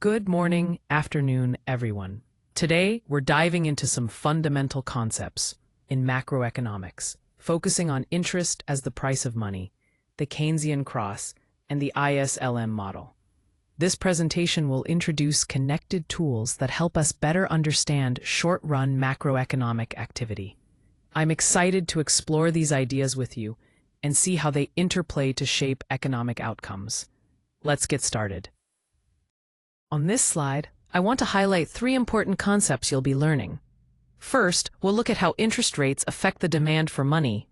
Good morning, afternoon, everyone. Today, we're diving into some fundamental concepts in macroeconomics, focusing on interest as the price of money, the Keynesian cross, and the ISLM model. This presentation will introduce connected tools that help us better understand short-run macroeconomic activity. I'm excited to explore these ideas with you and see how they interplay to shape economic outcomes. Let's get started. On this slide, I want to highlight three important concepts you'll be learning. First, we'll look at how interest rates affect the demand for money.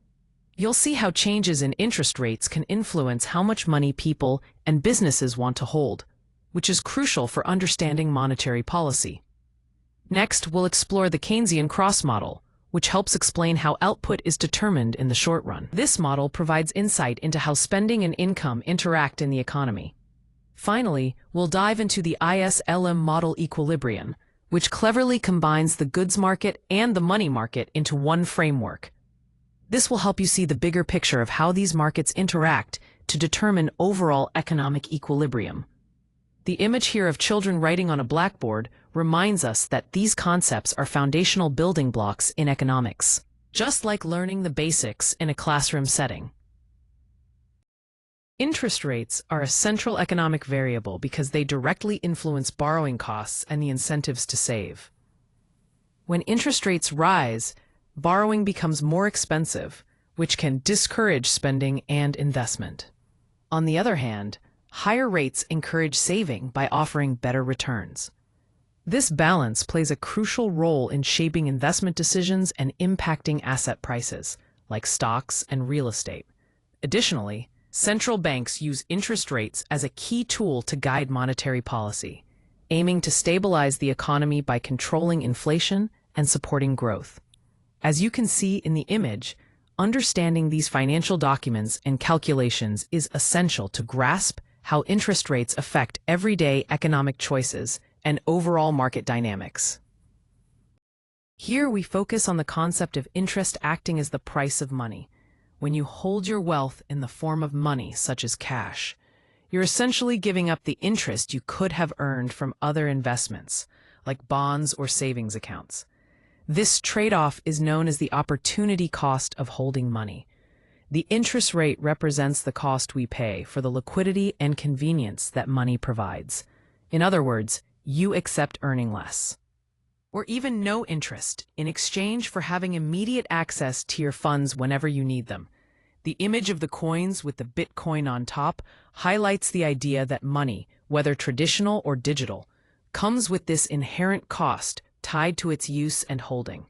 You'll see how changes in interest rates can influence how much money people and businesses want to hold, which is crucial for understanding monetary policy. Next, we'll explore the Keynesian cross model, which helps explain how output is determined in the short run. This model provides insight into how spending and income interact in the economy. Finally, we'll dive into the ISLM model equilibrium, which cleverly combines the goods market and the money market into one framework. This will help you see the bigger picture of how these markets interact to determine overall economic equilibrium. The image here of children writing on a blackboard reminds us that these concepts are foundational building blocks in economics, just like learning the basics in a classroom setting. Interest rates are a central economic variable because they directly influence borrowing costs and the incentives to save. When interest rates rise, borrowing becomes more expensive, which can discourage spending and investment. On the other hand, higher rates encourage saving by offering better returns. This balance plays a crucial role in shaping investment decisions and impacting asset prices, like stocks and real estate. Additionally, central banks use interest rates as a key tool to guide monetary policy, aiming to stabilize the economy by controlling inflation and supporting growth. As you can see in the image, understanding these financial documents and calculations is essential to grasp how interest rates affect everyday economic choices and overall market dynamics. Here we focus on the concept of interest acting as the price of money. When you hold your wealth in the form of money, such as cash, you're essentially giving up the interest you could have earned from other investments, like bonds or savings accounts. This trade-off is known as the opportunity cost of holding money. The interest rate represents the cost we pay for the liquidity and convenience that money provides. In other words, you accept earning less, or even no interest, in exchange for having immediate access to your funds whenever you need them. The image of the coins with the Bitcoin on top highlights the idea that money, whether traditional or digital, comes with this inherent cost tied to its use and holding.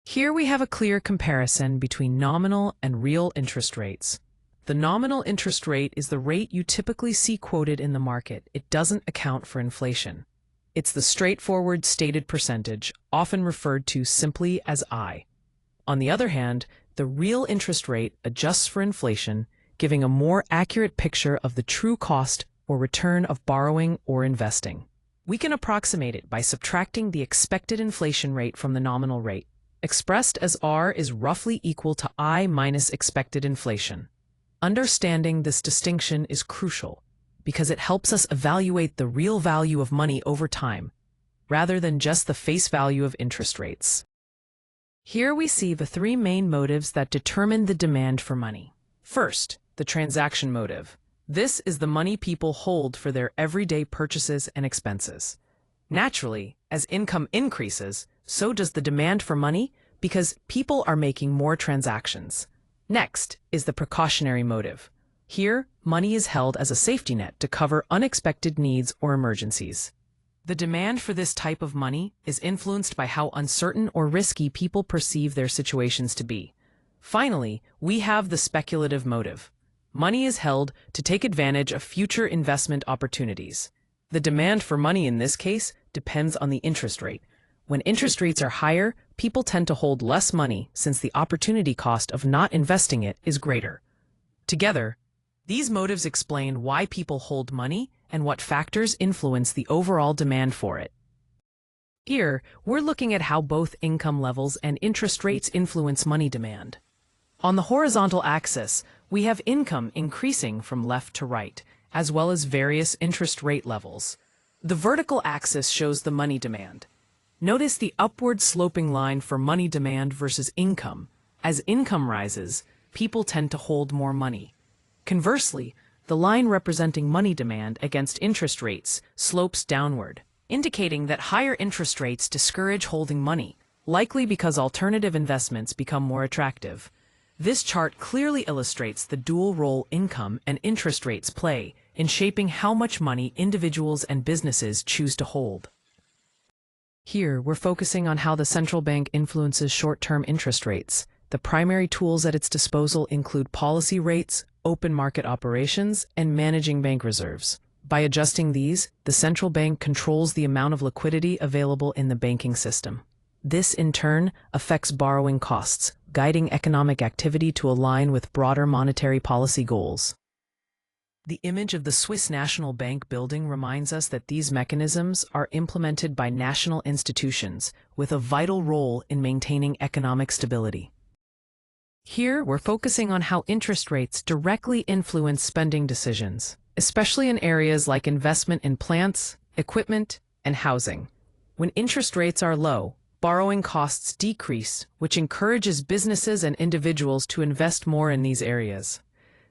Here we have a clear comparison between nominal and real interest rates. The nominal interest rate is the rate you typically see quoted in the market. It doesn't account for inflation. It's the straightforward stated percentage, often referred to simply as I. On the other hand, the real interest rate adjusts for inflation, giving a more accurate picture of the true cost or return of borrowing or investing. We can approximate it by subtracting the expected inflation rate from the nominal rate, expressed as R is roughly equal to I minus expected inflation. Understanding this distinction is crucial, because it helps us evaluate the real value of money over time, rather than just the face value of interest rates. Here we see the three main motives that determine the demand for money. First, the transaction motive. This is the money people hold for their everyday purchases and expenses. Naturally, as income increases, so does the demand for money because people are making more transactions. Next is the precautionary motive. Here, money is held as a safety net to cover unexpected needs or emergencies. The demand for this type of money is influenced by how uncertain or risky people perceive their situations to be. Finally, we have the speculative motive. Money is held to take advantage of future investment opportunities. The demand for money in this case depends on the interest rate. When interest rates are higher, people tend to hold less money since the opportunity cost of not investing it is greater. Together, these motives explain why people hold money and what factors influence the overall demand for it. Here, we're looking at how both income levels and interest rates influence money demand. On the horizontal axis, we have income increasing from left to right, as well as various interest rate levels. The vertical axis shows the money demand. Notice the upward sloping line for money demand versus income. As income rises, people tend to hold more money. Conversely, the line representing money demand against interest rates slopes downward, indicating that higher interest rates discourage holding money, likely because alternative investments become more attractive. This chart clearly illustrates the dual role income and interest rates play in shaping how much money individuals and businesses choose to hold. Here, we're focusing on how the central bank influences short-term interest rates. The primary tools at its disposal include policy rates, open market operations, and managing bank reserves. By adjusting these, the central bank controls the amount of liquidity available in the banking system. This, in turn, affects borrowing costs, guiding economic activity to align with broader monetary policy goals. The image of the Swiss National Bank building reminds us that these mechanisms are implemented by national institutions with a vital role in maintaining economic stability. Here, we're focusing on how interest rates directly influence spending decisions, especially in areas like investment in plants, equipment, and housing. When interest rates are low, borrowing costs decrease, which encourages businesses and individuals to invest more in these areas.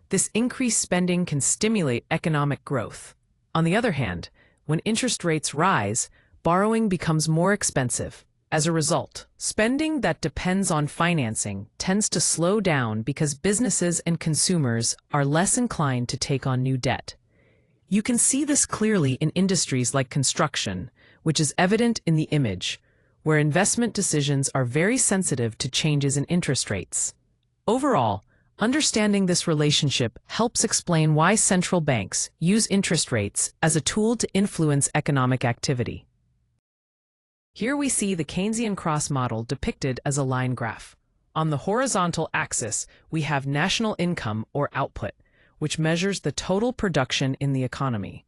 This increased spending can stimulate economic growth. On the other hand, when interest rates rise, borrowing becomes more expensive. As a result, spending that depends on financing tends to slow down because businesses and consumers are less inclined to take on new debt. You can see this clearly in industries like construction, which is evident in the image, where investment decisions are very sensitive to changes in interest rates. Overall, understanding this relationship helps explain why central banks use interest rates as a tool to influence economic activity. Here we see the Keynesian cross model depicted as a line graph. On the horizontal axis, we have national income or output, which measures the total production in the economy.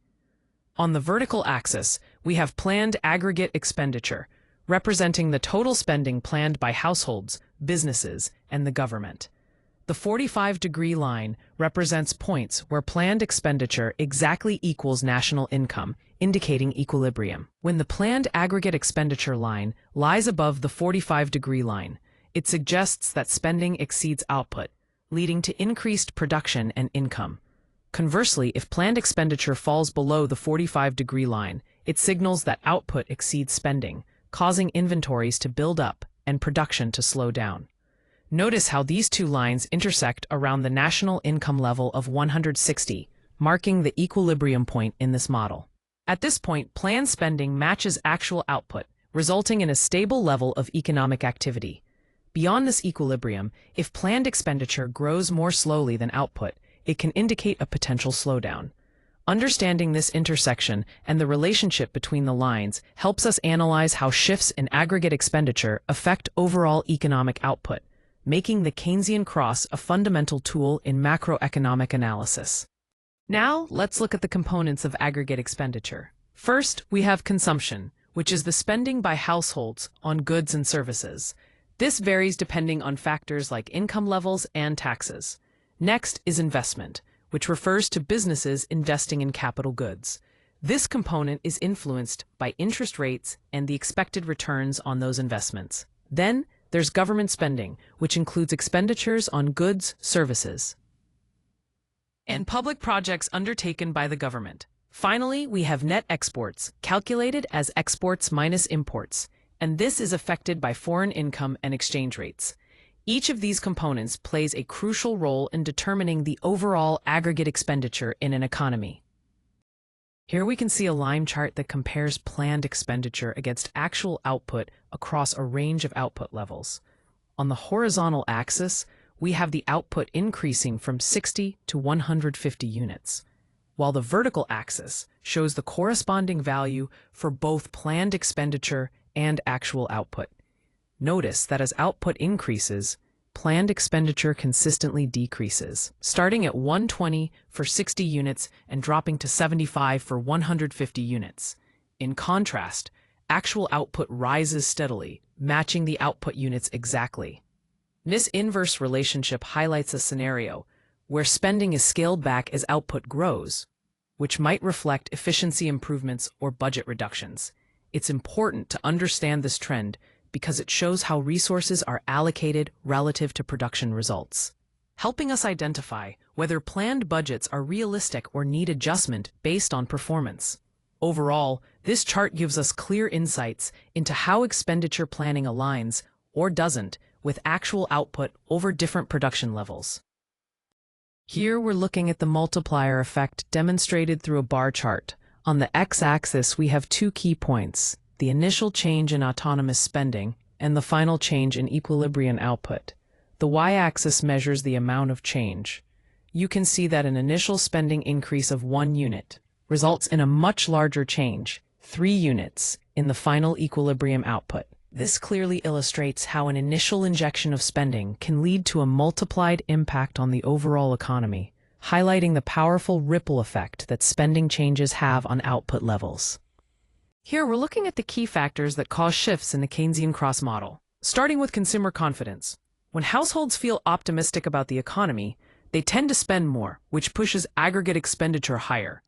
On the vertical axis, we have planned aggregate expenditure, representing the total spending planned by households, businesses, and the government. The 45-degree line represents points where planned expenditure exactly equals national income, indicating equilibrium. When the planned aggregate expenditure line lies above the 45-degree line, it suggests that spending exceeds output, leading to increased production and income. Conversely, if planned expenditure falls below the 45-degree line, it signals that output exceeds spending, causing inventories to build up and production to slow down. Notice how these two lines intersect around the national income level of 160, marking the equilibrium point in this model. At this point, planned spending matches actual output, resulting in a stable level of economic activity. Beyond this equilibrium, if planned expenditure grows more slowly than output, it can indicate a potential slowdown. Understanding this intersection and the relationship between the lines helps us analyze how shifts in aggregate expenditure affect overall economic output, making the Keynesian cross a fundamental tool in macroeconomic analysis. Now, let's look at the components of aggregate expenditure. First, we have consumption, which is the spending by households on goods and services. This varies depending on factors like income levels and taxes. Next is investment, which refers to businesses investing in capital goods. This component is influenced by interest rates and the expected returns on those investments. Then, there's government spending, which includes expenditures on goods, services, and public projects undertaken by the government. Finally, we have net exports, calculated as exports minus imports, and this is affected by foreign income and exchange rates. Each of these components plays a crucial role in determining the overall aggregate expenditure in an economy. Here we can see a line chart that compares planned expenditure against actual output across a range of output levels. On the horizontal axis, we have the output increasing from 60 to 150 units, while the vertical axis shows the corresponding value for both planned expenditure and actual output. Notice that as output increases, planned expenditure consistently decreases, starting at 120 for 60 units and dropping to 75 for 150 units. In contrast, actual output rises steadily, matching the output units exactly. This inverse relationship highlights a scenario where spending is scaled back as output grows, which might reflect efficiency improvements or budget reductions. It's important to understand this trend because it shows how resources are allocated relative to production results, helping us identify whether planned budgets are realistic or need adjustment based on performance. Overall, this chart gives us clear insights into how expenditure planning aligns, or doesn't, with actual output over different production levels. Here we're looking at the multiplier effect demonstrated through a bar chart. On the x-axis, we have two key points: the initial change in autonomous spending and the final change in equilibrium output. The y-axis measures the amount of change. You can see that an initial spending increase of 1 unit results in a much larger change, 3 units, in the final equilibrium output. This clearly illustrates how an initial injection of spending can lead to a multiplied impact on the overall economy, highlighting the powerful ripple effect that spending changes have on output levels. Here we're looking at the key factors that cause shifts in the Keynesian cross model, starting with consumer confidence. When households feel optimistic about the economy, they tend to spend more, which pushes aggregate expenditure higher.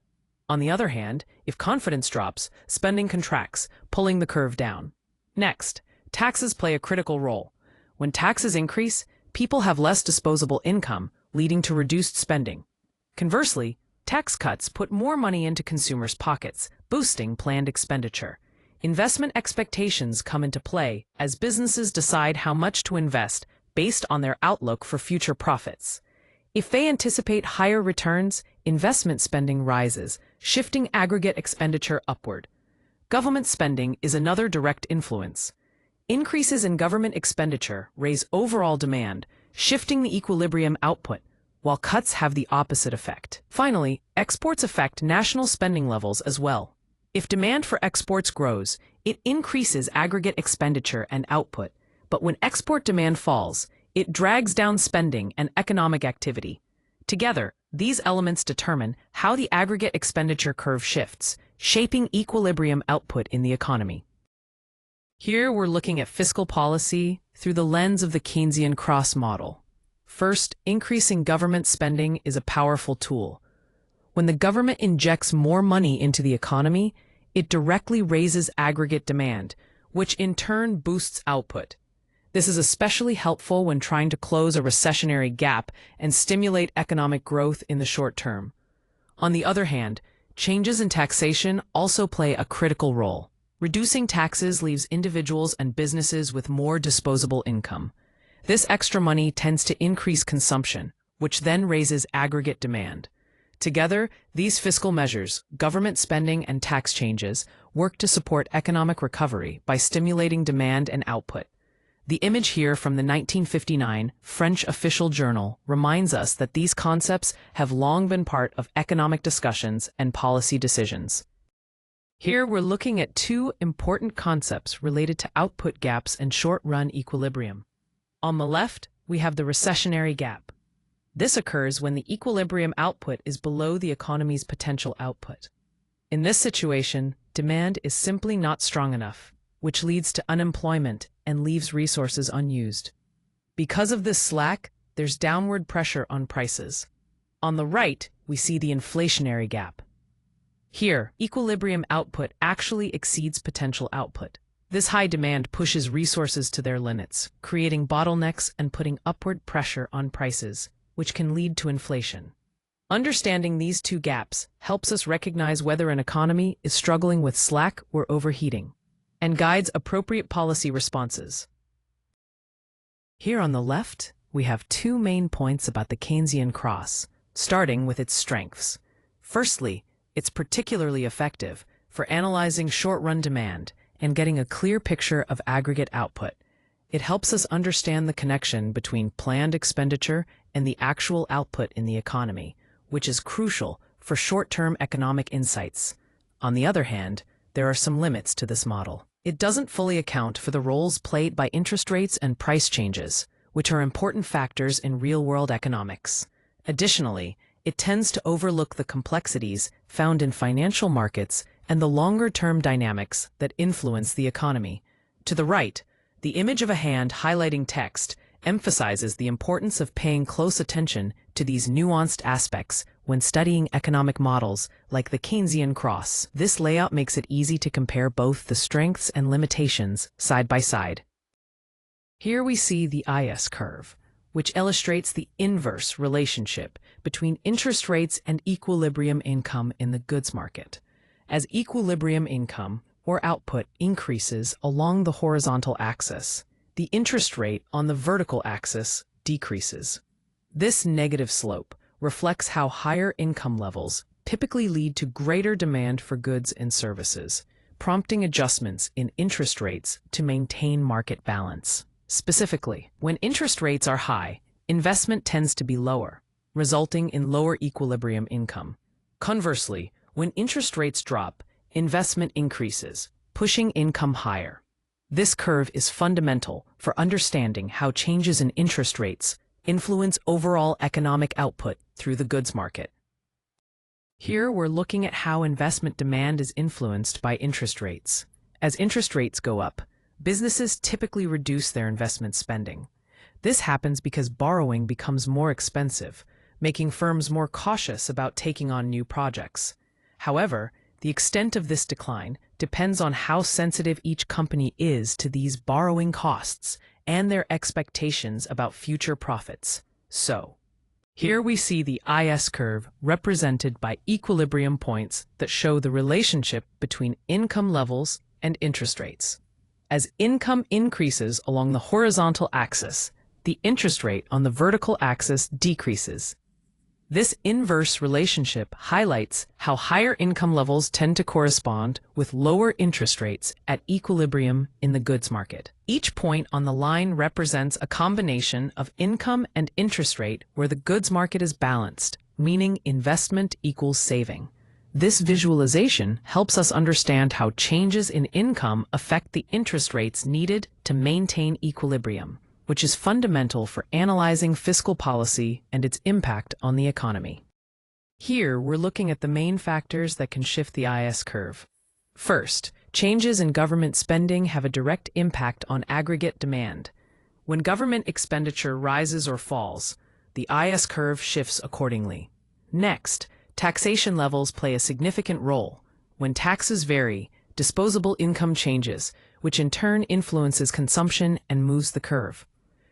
On the other hand, if confidence drops, spending contracts, pulling the curve down. Next, taxes play a critical role. When taxes increase, people have less disposable income, leading to reduced spending. Conversely, tax cuts put more money into consumers' pockets, boosting planned expenditure. Investment expectations come into play as businesses decide how much to invest based on their outlook for future profits. If they anticipate higher returns, investment spending rises, shifting aggregate expenditure upward. Government spending is another direct influence. Increases in government expenditure raise overall demand, shifting the equilibrium output, while cuts have the opposite effect. Finally, exports affect national spending levels as well. If demand for exports grows, it increases aggregate expenditure and output, but when export demand falls, it drags down spending and economic activity. Together, these elements determine how the aggregate expenditure curve shifts, shaping equilibrium output in the economy. Here we're looking at fiscal policy through the lens of the Keynesian cross model. First, increasing government spending is a powerful tool. When the government injects more money into the economy, it directly raises aggregate demand, which in turn boosts output. This is especially helpful when trying to close a recessionary gap and stimulate economic growth in the short term. On the other hand, changes in taxation also play a critical role. Reducing taxes leaves individuals and businesses with more disposable income. This extra money tends to increase consumption, which then raises aggregate demand. Together, these fiscal measures, government spending and tax changes, work to support economic recovery by stimulating demand and output. The image here from the 1959 French official journal reminds us that these concepts have long been part of economic discussions and policy decisions. Here we're looking at two important concepts related to output gaps and short-run equilibrium. On the left, we have the recessionary gap. This occurs when the equilibrium output is below the economy's potential output. In this situation, demand is simply not strong enough, which leads to unemployment and leaves resources unused. Because of this slack, there's downward pressure on prices. On the right, we see the inflationary gap. Here, equilibrium output actually exceeds potential output. This high demand pushes resources to their limits, creating bottlenecks and putting upward pressure on prices, which can lead to inflation. Understanding these two gaps helps us recognize whether an economy is struggling with slack or overheating, and guides appropriate policy responses. Here on the left, we have two main points about the Keynesian cross, starting with its strengths. Firstly, it's particularly effective for analyzing short-run demand and getting a clear picture of aggregate output. It helps us understand the connection between planned expenditure and the actual output in the economy, which is crucial for short-term economic insights. On the other hand, there are some limits to this model. It doesn't fully account for the roles played by interest rates and price changes, which are important factors in real-world economics. Additionally, it tends to overlook the complexities found in financial markets and the longer-term dynamics that influence the economy. To the right, the image of a hand highlighting text emphasizes the importance of paying close attention to these nuanced aspects when studying economic models like the Keynesian cross. This layout makes it easy to compare both the strengths and limitations side by side. Here we see the IS curve, which illustrates the inverse relationship between interest rates and equilibrium income in the goods market. As equilibrium income, or output, increases along the horizontal axis, the interest rate on the vertical axis decreases. This negative slope reflects how higher income levels typically lead to greater demand for goods and services, prompting adjustments in interest rates to maintain market balance. Specifically, when interest rates are high, investment tends to be lower, resulting in lower equilibrium income. Conversely, when interest rates drop, investment increases, pushing income higher. This curve is fundamental for understanding how changes in interest rates influence overall economic output through the goods market. Here we're looking at how investment demand is influenced by interest rates. As interest rates go up, businesses typically reduce their investment spending. This happens because borrowing becomes more expensive, making firms more cautious about taking on new projects. However, the extent of this decline depends on how sensitive each company is to these borrowing costs and their expectations about future profits. So, here we see the IS curve represented by equilibrium points that show the relationship between income levels and interest rates. As income increases along the horizontal axis, the interest rate on the vertical axis decreases. This inverse relationship highlights how higher income levels tend to correspond with lower interest rates at equilibrium in the goods market. Each point on the line represents a combination of income and interest rate where the goods market is balanced, meaning investment equals saving. This visualization helps us understand how changes in income affect the interest rates needed to maintain equilibrium, which is fundamental for analyzing fiscal policy and its impact on the economy. Here, we're looking at the main factors that can shift the IS curve. First, changes in government spending have a direct impact on aggregate demand. When government expenditure rises or falls, the IS curve shifts accordingly. Next, taxation levels play a significant role. When taxes vary, disposable income changes, which in turn influences consumption and moves the curve.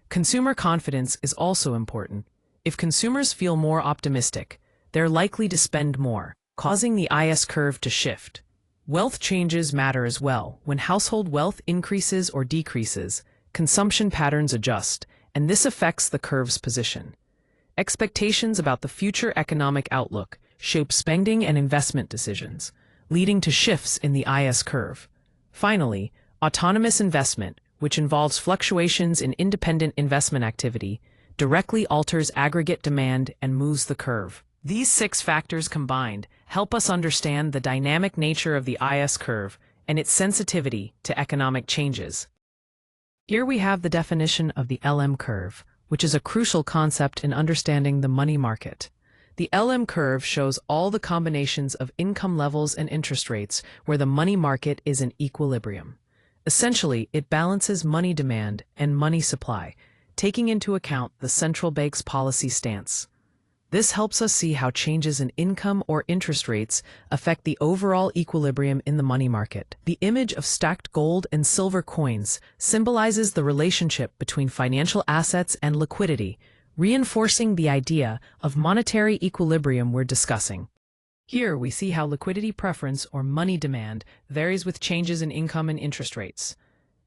Consumer confidence is also important. If consumers feel more optimistic, they're likely to spend more, causing the IS curve to shift. Wealth changes matter as well. When household wealth increases or decreases, consumption patterns adjust, and this affects the curve's position. Expectations about the future economic outlook shape spending and investment decisions, leading to shifts in the IS curve. Finally, autonomous investment, which involves fluctuations in independent investment activity, directly alters aggregate demand and moves the curve. These 6 factors combined help us understand the dynamic nature of the IS curve and its sensitivity to economic changes. Here we have the definition of the LM curve, which is a crucial concept in understanding the money market. The LM curve shows all the combinations of income levels and interest rates where the money market is in equilibrium. Essentially, it balances money demand and money supply, taking into account the central bank's policy stance. This helps us see how changes in income or interest rates affect the overall equilibrium in the money market. The image of stacked gold and silver coins symbolizes the relationship between financial assets and liquidity, reinforcing the idea of monetary equilibrium we're discussing. Here we see how liquidity preference or money demand varies with changes in income and interest rates.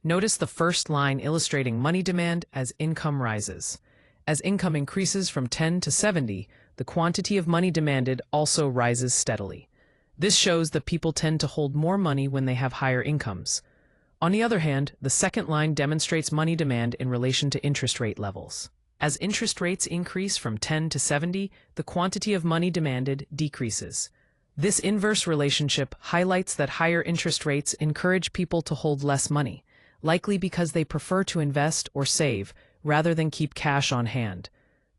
Notice the first line illustrating money demand as income rises. As income increases from 10 to 70, the quantity of money demanded also rises steadily. This shows that people tend to hold more money when they have higher incomes. On the other hand, the second line demonstrates money demand in relation to interest rate levels. As interest rates increase from 10 to 70, the quantity of money demanded decreases. This inverse relationship highlights that higher interest rates encourage people to hold less money, likely because they prefer to invest or save rather than keep cash on hand.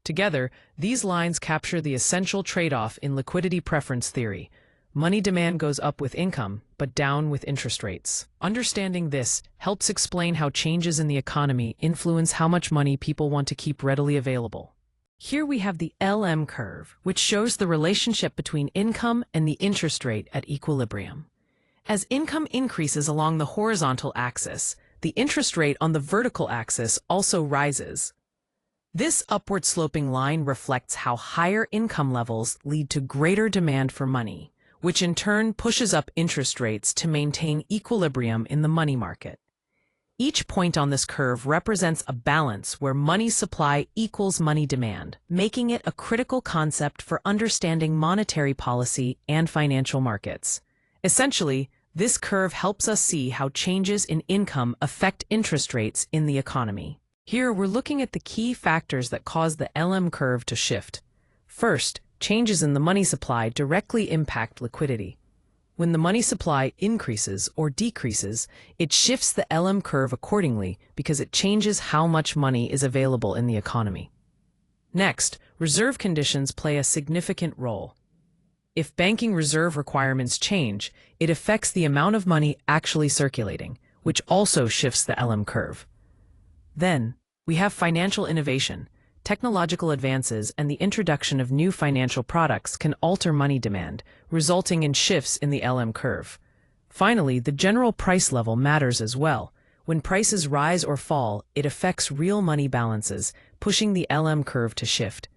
Together, these lines capture the essential trade-off in liquidity preference theory. Money demand goes up with income, but down with interest rates. Understanding this helps explain how changes in the economy influence how much money people want to keep readily available. Here we have the LM curve, which shows the relationship between income and the interest rate at equilibrium. As income increases along the horizontal axis, the interest rate on the vertical axis also rises. This upward sloping line reflects how higher income levels lead to greater demand for money, which in turn pushes up interest rates to maintain equilibrium in the money market. Each point on this curve represents a balance where money supply equals money demand, making it a critical concept for understanding monetary policy and financial markets. Essentially, this curve helps us see how changes in income affect interest rates in the economy. Here, we're looking at the key factors that cause the LM curve to shift. First, changes in the money supply directly impact liquidity. When the money supply increases or decreases, it shifts the LM curve accordingly because it changes how much money is available in the economy. Next, reserve conditions play a significant role. If banking reserve requirements change, it affects the amount of money actually circulating, which also shifts the LM curve. Then, we have financial innovation. Technological advances and the introduction of new financial products can alter money demand, resulting in shifts in the LM curve. Finally, the general price level matters as well. When prices rise or fall, it affects real money balances, pushing the LM curve to shift.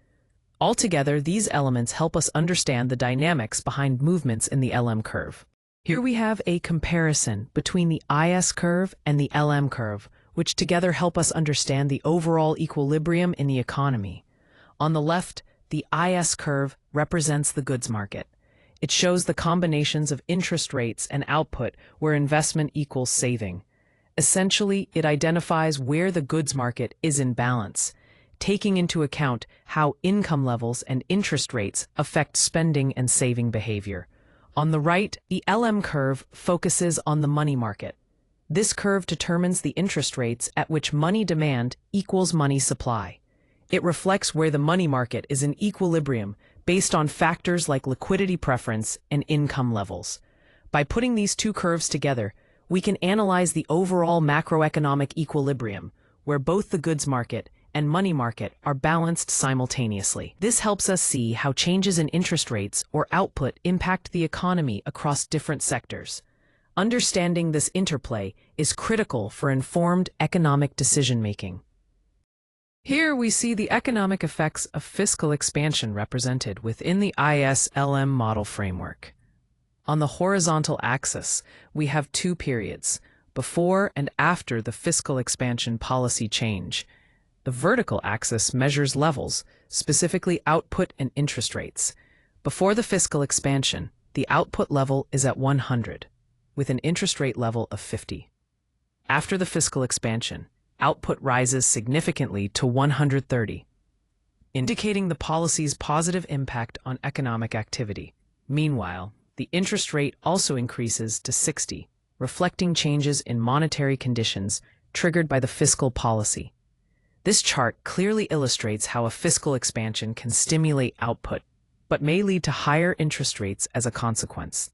Altogether, these elements help us understand the dynamics behind movements in the LM curve. Here we have a comparison between the IS curve and the LM curve, which together help us understand the overall equilibrium in the economy. On the left, the IS curve represents the goods market. It shows the combinations of interest rates and output where investment equals saving. Essentially, it identifies where the goods market is in balance, taking into account how income levels and interest rates affect spending and saving behavior. On the right, the LM curve focuses on the money market. This curve determines the interest rates at which money demand equals money supply. It reflects where the money market is in equilibrium based on factors like liquidity preference and income levels. By putting these two curves together, we can analyze the overall macroeconomic equilibrium, where both the goods market and money market are balanced simultaneously. This helps us see how changes in interest rates or output impact the economy across different sectors. Understanding this interplay is critical for informed economic decision-making. Here we see the economic effects of fiscal expansion represented within the IS-LM model framework. On the horizontal axis, we have two periods, before and after the fiscal expansion policy change. The vertical axis measures levels, specifically output and interest rates. Before the fiscal expansion, the output level is at 100. With an interest rate level of 50. After the fiscal expansion, output rises significantly to 130, indicating the policy's positive impact on economic activity. Meanwhile, the interest rate also increases to 60, reflecting changes in monetary conditions triggered by the fiscal policy. This chart clearly illustrates how a fiscal expansion can stimulate output, but may lead to higher interest rates as a consequence.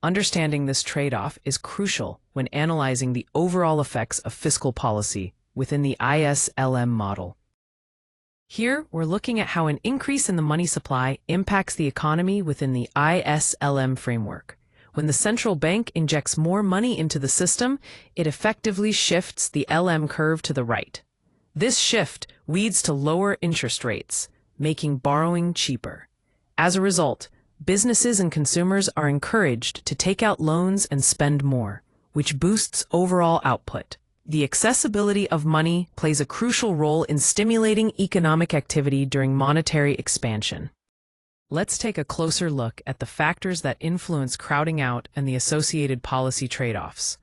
Understanding this trade-off is crucial when analyzing the overall effects of fiscal policy within the IS-LM model. Here, we're looking at how an increase in the money supply impacts the economy within the IS-LM framework. When the central bank injects more money into the system, it effectively shifts the LM curve to the right. This shift leads to lower interest rates, making borrowing cheaper. As a result, businesses and consumers are encouraged to take out loans and spend more, which boosts overall output. The accessibility of money plays a crucial role in stimulating economic activity during monetary expansion. Let's take a closer look at the factors that influence crowding out and the associated policy trade-offs.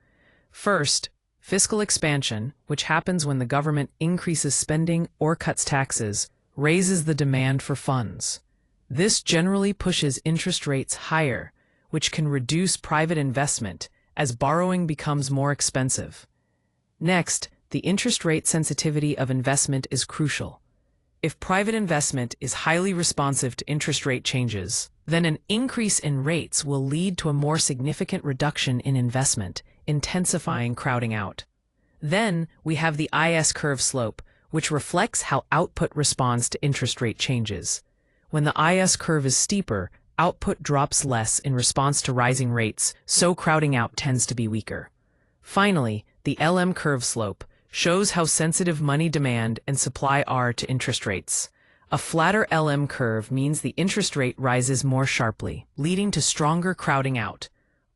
First, fiscal expansion, which happens when the government increases spending or cuts taxes, raises the demand for funds. This generally pushes interest rates higher, which can reduce private investment as borrowing becomes more expensive. Next, the interest rate sensitivity of investment is crucial. If private investment is highly responsive to interest rate changes, then an increase in rates will lead to a more significant reduction in investment, intensifying crowding out. Then we have the IS curve slope, which reflects how output responds to interest rate changes. When the IS curve is steeper, output drops less in response to rising rates, so crowding out tends to be weaker. Finally, the LM curve slope shows how sensitive money demand and supply are to interest rates. A flatter LM curve means the interest rate rises more sharply, leading to stronger crowding out.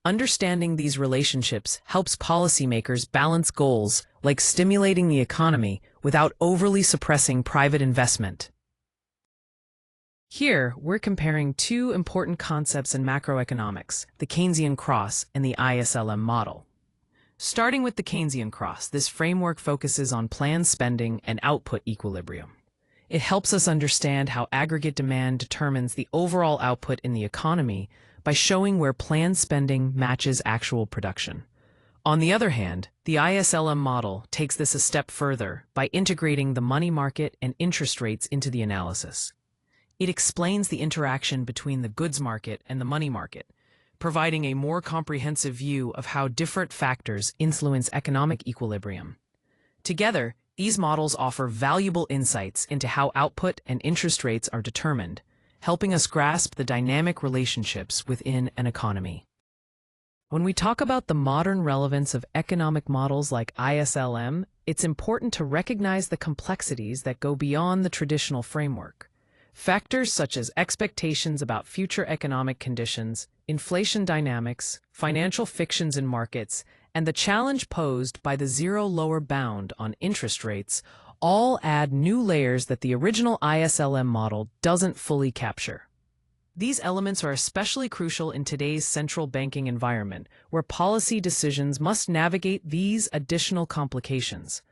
Understanding these relationships helps policymakers balance goals like stimulating the economy without overly suppressing private investment. Here, we're comparing two important concepts in macroeconomics, the Keynesian cross and the ISLM model. Starting with the Keynesian cross, this framework focuses on planned spending and output equilibrium. It helps us understand how aggregate demand determines the overall output in the economy by showing where planned spending matches actual production. On the other hand, the ISLM model takes this a step further by integrating the money market and interest rates into the analysis. It explains the interaction between the goods market and the money market, providing a more comprehensive view of how different factors influence economic equilibrium. Together, these models offer valuable insights into how output and interest rates are determined, helping us grasp the dynamic relationships within an economy. When we talk about the modern relevance of economic models like ISLM, it's important to recognize the complexities that go beyond the traditional framework. Factors such as expectations about future economic conditions, inflation dynamics, financial fictions in markets, and the challenge posed by the zero lower bound on interest rates all add new layers that the original ISLM model doesn't fully capture. These elements are especially crucial in today's central banking environment, where policy decisions must navigate these additional complications.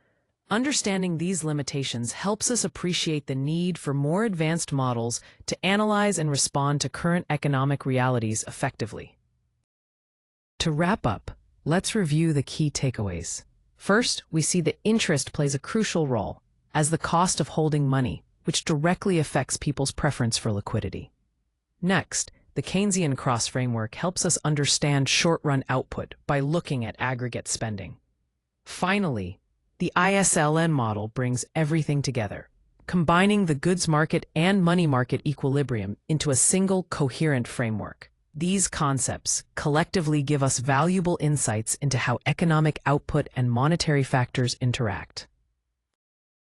Understanding these limitations helps us appreciate the need for more advanced models to analyze and respond to current economic realities effectively. To wrap up, let's review the key takeaways. First, we see that interest plays a crucial role as the cost of holding money, which directly affects people's preference for liquidity. Next, the Keynesian cross framework helps us understand short-run output by looking at aggregate spending. Finally, the ISLM model brings everything together, combining the goods market and money market equilibrium into a single coherent framework. These concepts collectively give us valuable insights into how economic output and monetary factors interact.